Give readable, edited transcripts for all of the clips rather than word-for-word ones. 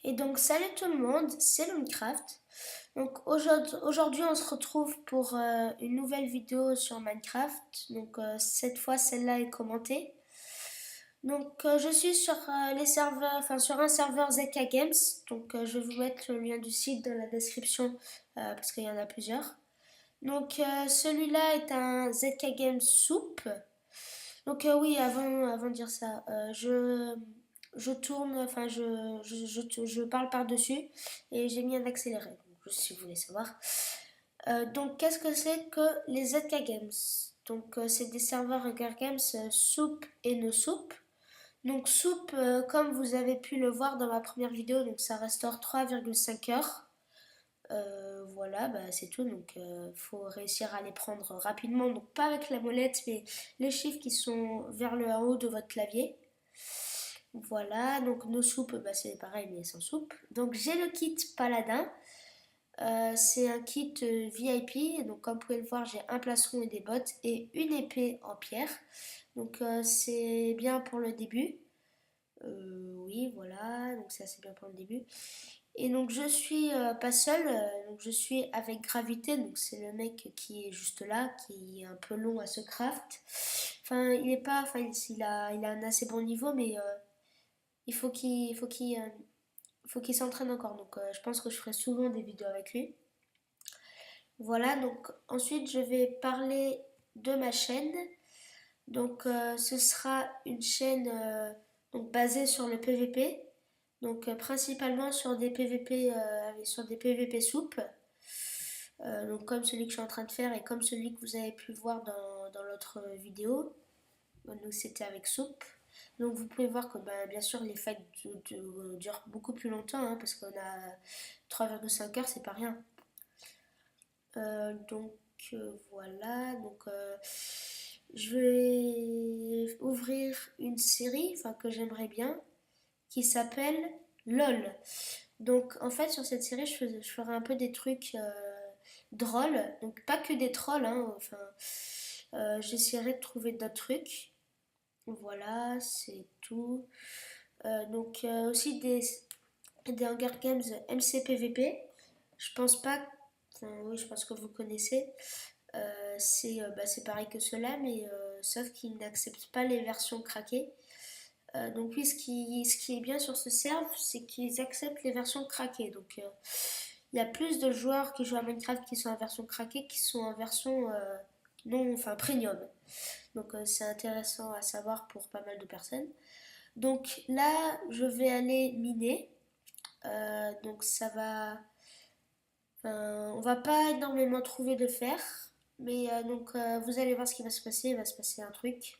Et donc salut tout le monde, c'est Minecraft. Donc aujourd'hui on se retrouve pour une nouvelle vidéo sur Minecraft. Donc cette fois celle-là est commentée. Donc je suis sur les serveurs, enfin sur un serveur ZK Games. Donc je vais vous mettre le lien du site dans la description parce qu'il y en a plusieurs. Donc celui-là est un ZK Games Soup. Donc oui, avant de dire ça, je tourne, enfin je parle par-dessus et j'ai mis un accéléré, donc, si vous voulez savoir. Donc qu'est-ce que c'est que les ZK Games? Donc c'est des serveurs Hunger Games soup et no soup. Donc soup, comme vous avez pu le voir dans ma première vidéo, donc ça restaure 3,5 heures. Voilà, bah, c'est tout. Donc, faut réussir à les prendre rapidement. Donc, pas avec la molette, mais les chiffres qui sont vers le haut de votre clavier. Voilà, donc nos soupes, bah, c'est pareil, mais sans soupe. Donc, j'ai le kit Paladin. C'est un kit VIP. Donc, comme vous pouvez le voir, j'ai un plastron et des bottes et une épée en pierre. Donc, c'est bien pour le début. Oui, voilà, donc ça c'est bien pour le début. Et donc je suis pas seule, donc je suis avec Gravité, donc c'est le mec qui est juste là, qui est un peu long à ce craft. Enfin, il est pas, enfin il a un assez bon niveau, mais il faut qu'il s'entraîne encore. Donc je pense que je ferai souvent des vidéos avec lui. Voilà, donc ensuite je vais parler de ma chaîne. Donc ce sera une chaîne donc, basée sur le PVP. Donc principalement sur des PVP sur des PVP soupes. Donc comme celui que je suis en train de faire et comme celui que vous avez pu voir dans l'autre vidéo. Donc c'était avec soupe. Donc vous pouvez voir que bah, bien sûr les fights durent beaucoup plus longtemps parce qu'on a 3,5 heures, c'est pas rien. Donc voilà, donc je vais ouvrir une série enfin, que j'aimerais bien qui s'appelle LOL. Donc en fait sur cette série je ferai un peu des trucs drôles, donc pas que des trolls, enfin j'essaierai de trouver d'autres trucs. Voilà, c'est tout. Donc aussi des Hunger Games MCPVP. Je pense pas, enfin oui je pense que vous connaissez. C'est pareil que cela, mais sauf qu'ils n'acceptent pas les versions craquées. Donc oui, ce qui est bien sur ce serve, c'est qu'ils acceptent les versions craquées. Donc il y a plus de joueurs qui jouent à Minecraft qui sont en version craquée qui sont en version non, enfin premium. Donc c'est intéressant à savoir pour pas mal de personnes. Donc là, je vais aller miner. Donc ça va, on va pas énormément trouver de fer, mais donc vous allez voir ce qui va se passer. Il va se passer un truc.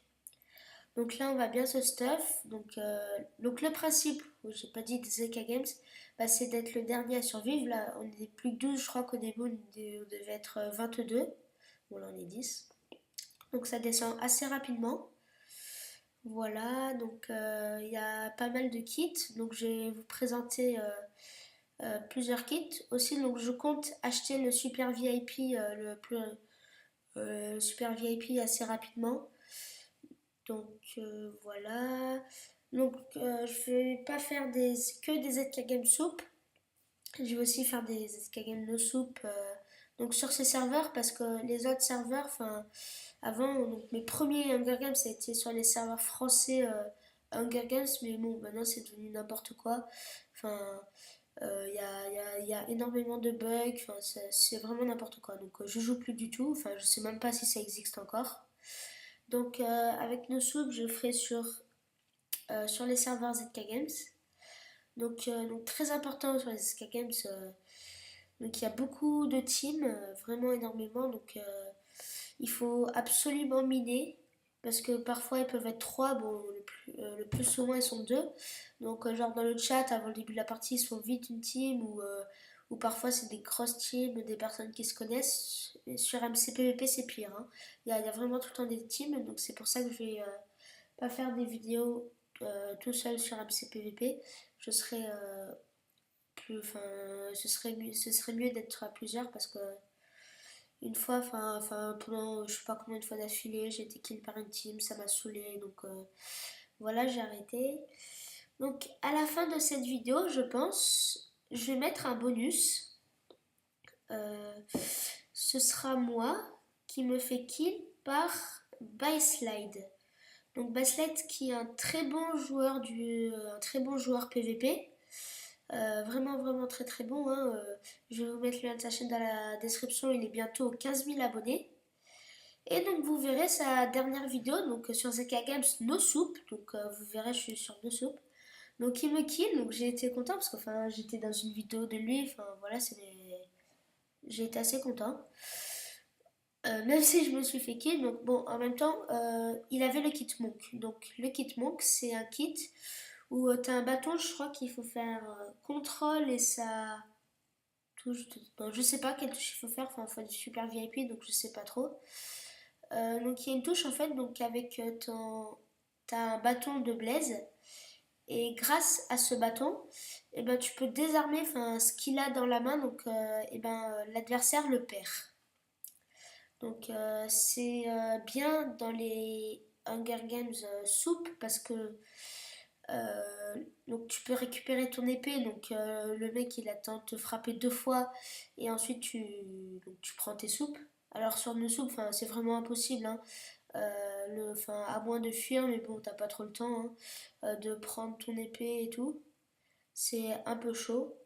Donc là, on va bien se stuff. Donc le principe, j'ai pas dit des ZK Games, bah, c'est d'être le dernier à survivre. Là, on est plus que 12, je crois qu'au début, on devait être 22. Bon, là, on est 10. Donc ça descend assez rapidement. Voilà, donc il y a pas mal de kits. Donc je vais vous présenter plusieurs kits. Aussi, donc je compte acheter le super VIP, super VIP assez rapidement. Donc voilà. Donc je vais pas faire que des ZK Game Soup. Je vais aussi faire des ZK Game No Soup. Donc sur ces serveurs parce que les autres serveurs, enfin avant donc mes premiers Hunger Games ça a été sur les serveurs français Hunger Games, mais bon maintenant c'est devenu n'importe quoi. Enfin il y a énormément de bugs, enfin, c'est vraiment n'importe quoi. Donc je joue plus du tout, enfin je sais même pas si ça existe encore. Donc avec nos soupes, je ferai sur les serveurs ZK Games. Donc très important sur les ZK Games. Donc il y a beaucoup de teams, vraiment énormément. Donc il faut absolument miner. Parce que parfois ils peuvent être trois, bon le plus souvent ils sont deux. Donc genre dans le chat avant le début de la partie ils sont vite une team ou parfois c'est des grosses teams, des personnes qui se connaissent. Et sur MCPVP c'est pire. Il y a vraiment tout le temps des teams, donc c'est pour ça que je vais pas faire des vidéos tout seul sur MCPVP. Je serais enfin, ce serait mieux d'être à plusieurs parce que une fois, pendant je sais pas combien de fois d'affilée, j'ai été kill par une team, ça m'a saoulé, donc voilà, j'ai arrêté. Donc à la fin de cette vidéo, je pense, je vais mettre un bonus. Ce sera moi qui me fait kill par Byslide. Donc Byslide qui est un très bon joueur un très bon joueur PVP. Vraiment vraiment très très bon, hein. Je vais vous mettre le lien de sa chaîne dans la description. Il est bientôt aux 15 000 abonnés. Et donc vous verrez sa dernière vidéo donc sur ZK Games No Soup. Donc vous verrez, je suis sur No Soup. Donc il me kill, donc j'ai été content parce que enfin j'étais dans une vidéo de lui. Enfin voilà, j'ai été assez content. Même si je me suis fait kill, donc bon, en même temps, il avait le kit monk. Donc le kit monk, c'est un kit où tu as un bâton, je crois qu'il faut faire contrôle et ça touche. Non, je sais pas quelle touche il faut faire, enfin, il faut être super VIP, donc je sais pas trop. Donc il y a une touche en fait, donc avec t'as un bâton de Blaze. Et grâce à ce bâton, eh ben, tu peux désarmer ce qu'il a dans la main, donc l'adversaire le perd. Donc c'est bien dans les Hunger Games soupe parce que donc tu peux récupérer ton épée, donc le mec il attend de te frapper 2 fois et ensuite tu prends tes soupes. Alors sur nos soupes, c'est vraiment impossible, hein. À moins de fuir, mais bon, t'as pas trop le temps, hein, de prendre ton épée et tout. C'est un peu chaud.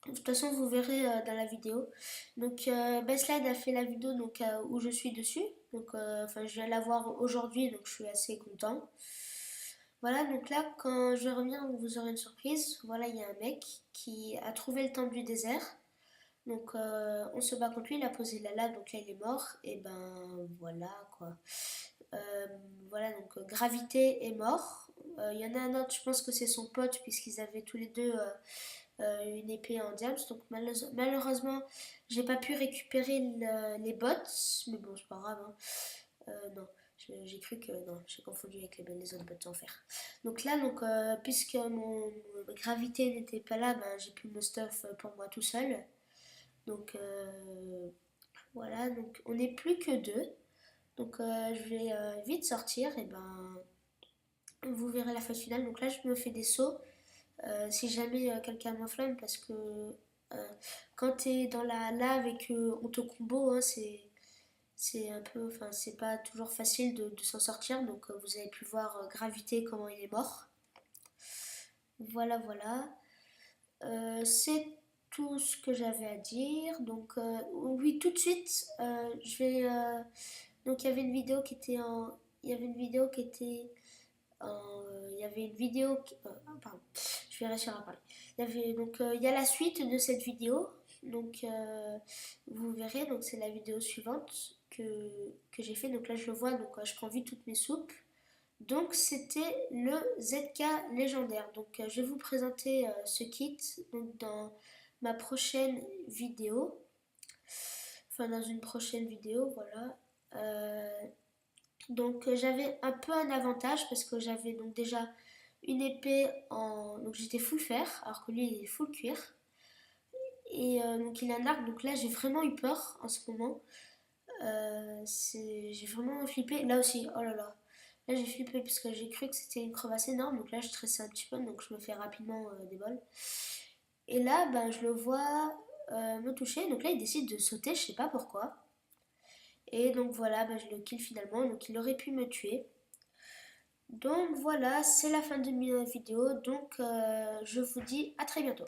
De toute façon, vous verrez dans la vidéo. Donc, Baseline a fait la vidéo donc, où je suis dessus. Donc, je viens la voir aujourd'hui, donc je suis assez content. Voilà, donc là, quand je vais revenir, vous aurez une surprise. Voilà, il y a un mec qui a trouvé le temple du désert. Donc, on se bat contre lui, il a posé la lave, donc là, il est mort. Et ben, voilà, quoi. Euh, voilà, donc Gravité est mort. Il y en a un autre, je pense que c'est son pote, puisqu'ils avaient tous les deux une épée en diams. Donc malheureusement, j'ai pas pu récupérer les bots, mais bon, c'est pas grave, hein. Non, j'ai cru que. Non, j'ai confondu avec les autres bots en fer. Donc là, puisque mon gravité n'était pas là, ben, j'ai pu me stuff pour moi tout seul. Donc voilà, donc on n'est plus que deux. Donc je vais vite sortir et ben vous verrez la phase finale. Donc là je me fais des sauts si jamais quelqu'un m'enflamme parce que quand t'es dans la lave et qu'on te combo, hein, c'est un peu, c'est pas toujours facile de s'en sortir. Donc vous avez pu voir Gravité comment il est mort. Voilà, voilà. C'est tout ce que j'avais à dire. Donc oui, tout de suite, je vais. Donc il y avait une vidéo qui était en, il y avait une vidéo qui était il y avait une vidéo pardon, je vais réussir à parler. Il y a la suite de cette vidéo. Donc vous verrez, donc c'est la vidéo suivante que j'ai fait. Donc là je le vois, donc je prends vite toutes mes soupes. Donc c'était le ZK légendaire. Donc je vais vous présenter ce kit donc, dans ma prochaine vidéo. Enfin dans une prochaine vidéo, voilà. Donc j'avais un peu un avantage parce que j'avais donc déjà une épée en. Donc j'étais full fer, alors que lui il est full cuir. Et donc il a un arc, donc là j'ai vraiment eu peur en ce moment. J'ai vraiment flippé. Là aussi, oh là là. Là j'ai flippé parce que j'ai cru que c'était une crevasse énorme. Donc là je stressais un petit peu, donc je me fais rapidement des bols. Et là, ben, je le vois me toucher. Donc là il décide de sauter, je sais pas pourquoi. Et donc voilà, ben, je le kill finalement. Donc il aurait pu me tuer. Donc voilà, c'est la fin de ma vidéo. Donc je vous dis à très bientôt.